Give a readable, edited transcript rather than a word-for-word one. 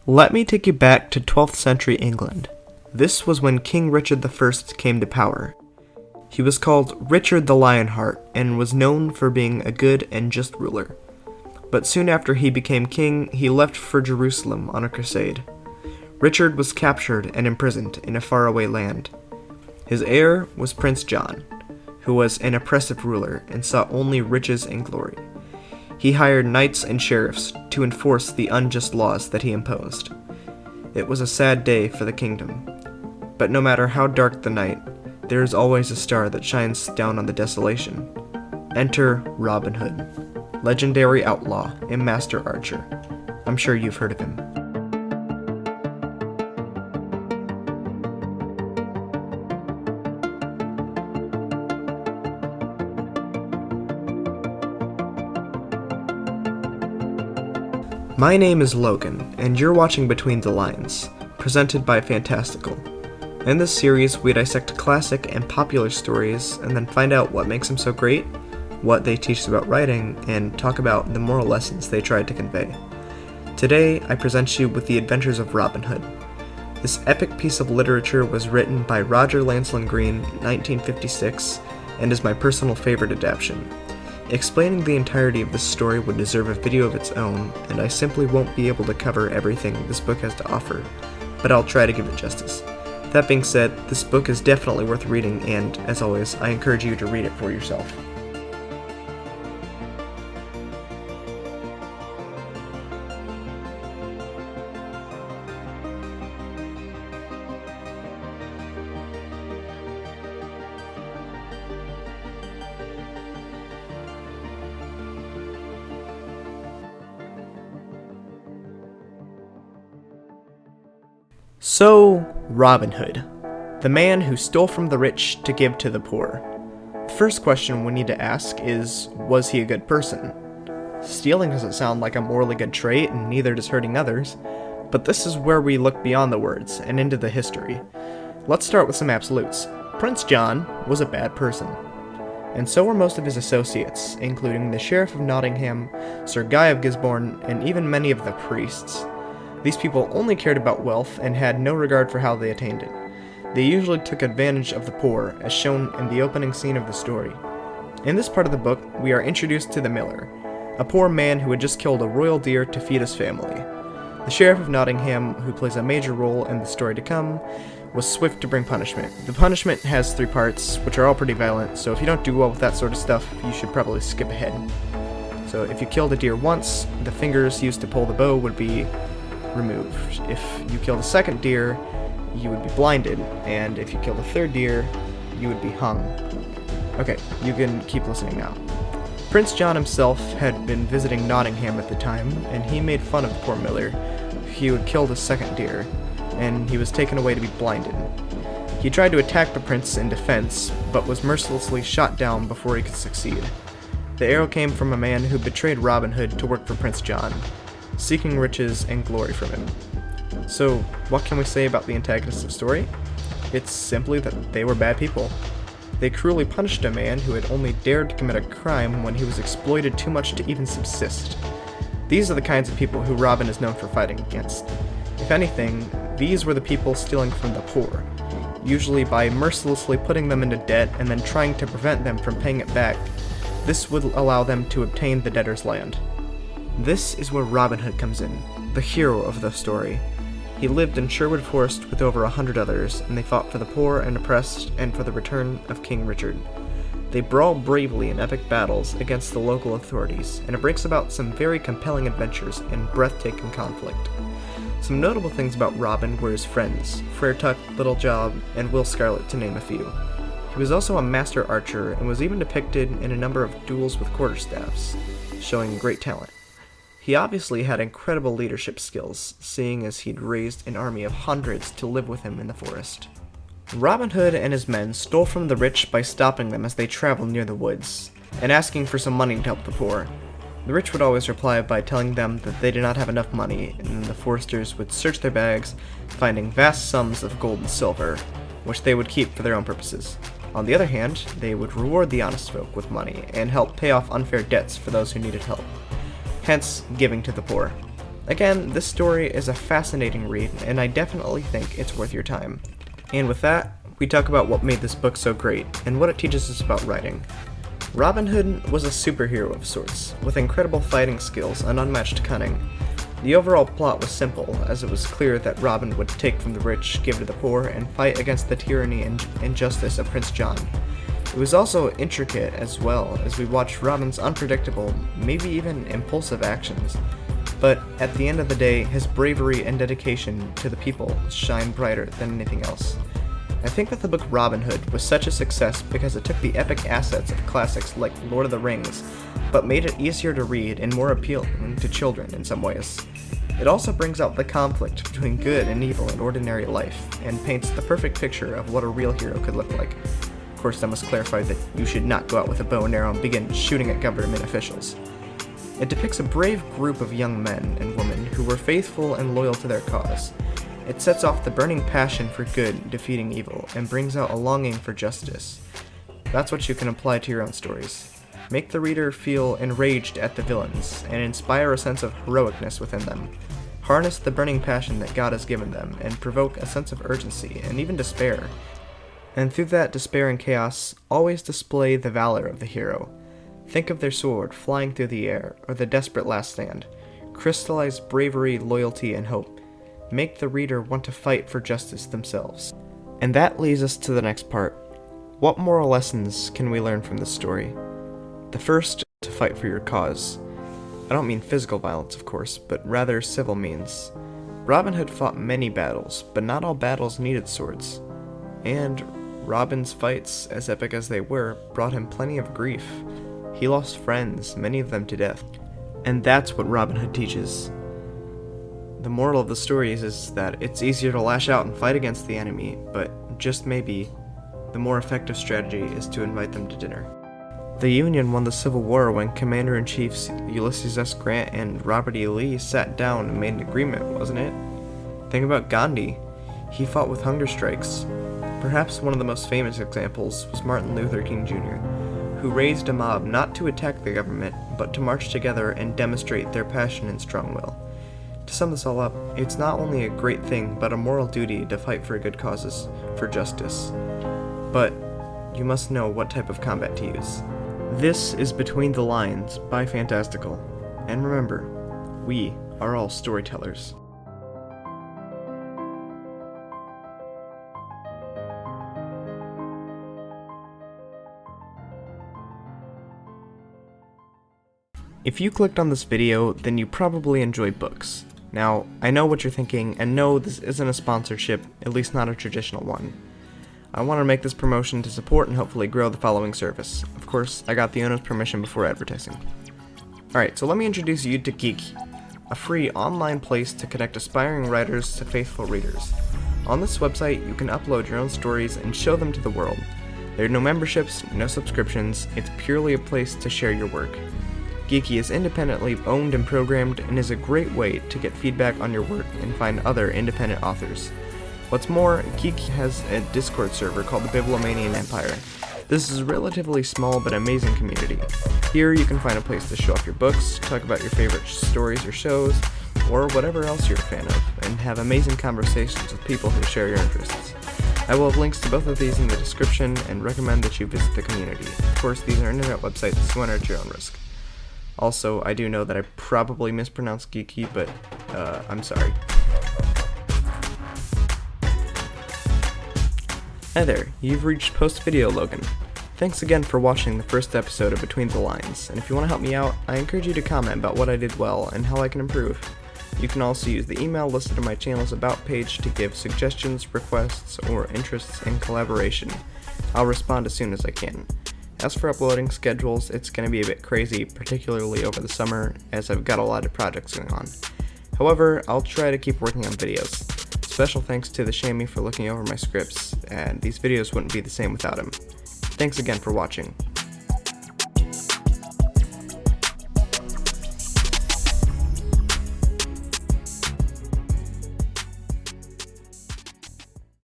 Let me take you back to 12th century England. This was when King Richard I came to power. He was called Richard the Lionheart and was known for being a good and just ruler. But soon after he became king, he left for Jerusalem on a crusade. Richard was captured and imprisoned in a faraway land. His heir was Prince John, who was an oppressive ruler and sought only riches and glory. He hired knights and sheriffs to enforce the unjust laws that he imposed. It was a sad day for the kingdom. But no matter how dark the night, there is always a star that shines down on the desolation. Enter Robin Hood, legendary outlaw and master archer. I'm sure you've heard of him. My name is Logan, and you're watching Between the Lines, presented by Fantastical. In this series, we dissect classic and popular stories, and then find out what makes them so great, what they teach us about writing, and talk about the moral lessons they tried to convey. Today, I present you with The Adventures of Robin Hood. This epic piece of literature was written by Roger Lancelin Greene in 1956, and is my personal favorite adaptation. Explaining the entirety of this story would deserve a video of its own, and I simply won't be able to cover everything this book has to offer, but I'll try to give it justice. That being said, this book is definitely worth reading, and, as always, I encourage you to read it for yourself. So, Robin Hood, the man who stole from the rich to give to the poor. The first question we need to ask is, was he a good person? Stealing doesn't sound like a morally good trait, and neither does hurting others, but this is where we look beyond the words and into the history. Let's start with some absolutes. Prince John was a bad person, and so were most of his associates, including the Sheriff of Nottingham, Sir Guy of Gisborne, and even many of the priests. These people only cared about wealth and had no regard for how they attained it. They usually took advantage of the poor, as shown in the opening scene of the story. In this part of the book, we are introduced to the miller, a poor man who had just killed a royal deer to feed his family. The Sheriff of Nottingham, who plays a major role in the story to come, was swift to bring punishment. The punishment has 3 parts, which are all pretty violent, so if you don't do well with that sort of stuff, you should probably skip ahead. So if you killed a deer once, the fingers used to pull the bow would be removed. If you killed a second deer, you would be blinded, and if you killed a third deer, you would be hung. Okay, you can keep listening now. Prince John himself had been visiting Nottingham at the time, and he made fun of the poor miller. He had killed a second deer, and he was taken away to be blinded. He tried to attack the prince in defense, but was mercilessly shot down before he could succeed. The arrow came from a man who betrayed Robin Hood to work for Prince John, seeking riches and glory from him. So, what can we say about the antagonists of the story? It's simply that they were bad people. They cruelly punished a man who had only dared to commit a crime when he was exploited too much to even subsist. These are the kinds of people who Robin is known for fighting against. If anything, these were the people stealing from the poor, usually by mercilessly putting them into debt and then trying to prevent them from paying it back. This would allow them to obtain the debtor's land. This is where Robin Hood comes in, the hero of the story. He lived in Sherwood Forest with over 100 others, and they fought for the poor and oppressed and for the return of King Richard. They brawl bravely in epic battles against the local authorities, and it brings about some very compelling adventures and breathtaking conflict. Some notable things about Robin were his friends, Frere Tuck, Little Job, and Will Scarlet, to name a few. He was also a master archer and was even depicted in a number of duels with quarterstaffs, showing great talent. He obviously had incredible leadership skills, seeing as he'd raised an army of hundreds to live with him in the forest. Robin Hood and his men stole from the rich by stopping them as they traveled near the woods, and asking for some money to help the poor. The rich would always reply by telling them that they did not have enough money, and the foresters would search their bags, finding vast sums of gold and silver, which they would keep for their own purposes. On the other hand, they would reward the honest folk with money, and help pay off unfair debts for those who needed help. Hence, giving to the poor. Again, this story is a fascinating read, and I definitely think it's worth your time. And with that, we talk about what made this book so great, and what it teaches us about writing. Robin Hood was a superhero of sorts, with incredible fighting skills and unmatched cunning. The overall plot was simple, as it was clear that Robin would take from the rich, give to the poor, and fight against the tyranny and injustice of Prince John. It was also intricate as well, as we watched Robin's unpredictable, maybe even impulsive actions. But at the end of the day, his bravery and dedication to the people shine brighter than anything else. I think that the book Robin Hood was such a success because it took the epic assets of classics like Lord of the Rings, but made it easier to read and more appealing to children in some ways. It also brings out the conflict between good and evil in ordinary life, and paints the perfect picture of what a real hero could look like. Of course, I must clarify that you should not go out with a bow and arrow and begin shooting at government officials. It depicts a brave group of young men and women who were faithful and loyal to their cause. It sets off the burning passion for good defeating evil, and brings out a longing for justice. That's what you can apply to your own stories. Make the reader feel enraged at the villains, and inspire a sense of heroicness within them. Harness the burning passion that God has given them, and provoke a sense of urgency, and even despair. And through that despair and chaos, always display the valor of the hero. Think of their sword flying through the air, or the desperate last stand. Crystallize bravery, loyalty, and hope. Make the reader want to fight for justice themselves. And that leads us to the next part. What moral lessons can we learn from this story? The first, to fight for your cause. I don't mean physical violence, of course, but rather civil means. Robin Hood fought many battles, but not all battles needed swords. And Robin's fights, as epic as they were, brought him plenty of grief. He lost friends, many of them to death. And that's what Robin Hood teaches. The moral of the story is that it's easier to lash out and fight against the enemy, but just maybe, the more effective strategy is to invite them to dinner. The Union won the Civil War when Commander-in-Chiefs Ulysses S. Grant and Robert E. Lee sat down and made an agreement, wasn't it? Think about Gandhi. He fought with hunger strikes. Perhaps one of the most famous examples was Martin Luther King Jr., who raised a mob not to attack the government, but to march together and demonstrate their passion and strong will. To sum this all up, it's not only a great thing, but a moral duty to fight for good causes, for justice. But you must know what type of combat to use. This is Between the Lines by Fantastical. And remember, we are all storytellers. If you clicked on this video, then you probably enjoy books. Now, I know what you're thinking, and no, this isn't a sponsorship, at least not a traditional one. I want to make this promotion to support and hopefully grow the following service. Of course, I got the owner's permission before advertising. Alright, so let me introduce you to Geeke, a free online place to connect aspiring writers to faithful readers. On this website, you can upload your own stories and show them to the world. There are no memberships, no subscriptions, it's purely a place to share your work. Geeke is independently owned and programmed, and is a great way to get feedback on your work and find other independent authors. What's more, Geeke has a Discord server called the Bibliomanian Empire. This is a relatively small but amazing community. Here you can find a place to show off your books, talk about your favorite stories or shows, or whatever else you're a fan of, and have amazing conversations with people who share your interests. I will have links to both of these in the description, and recommend that you visit the community. Of course, these are internet websites, so enter at your own risk. Also, I do know that I probably mispronounced Geeke, but I'm sorry. Hi there, you've reached post-video Logan. Thanks again for watching the first episode of Between the Lines, and if you want to help me out, I encourage you to comment about what I did well and how I can improve. You can also use the email listed on my channel's About page to give suggestions, requests, or interests in collaboration. I'll respond as soon as I can. As for uploading schedules, it's going to be a bit crazy, particularly over the summer, as I've got a lot of projects going on. However, I'll try to keep working on videos. Special thanks to the Shammy for looking over my scripts, and these videos wouldn't be the same without him. Thanks again for watching.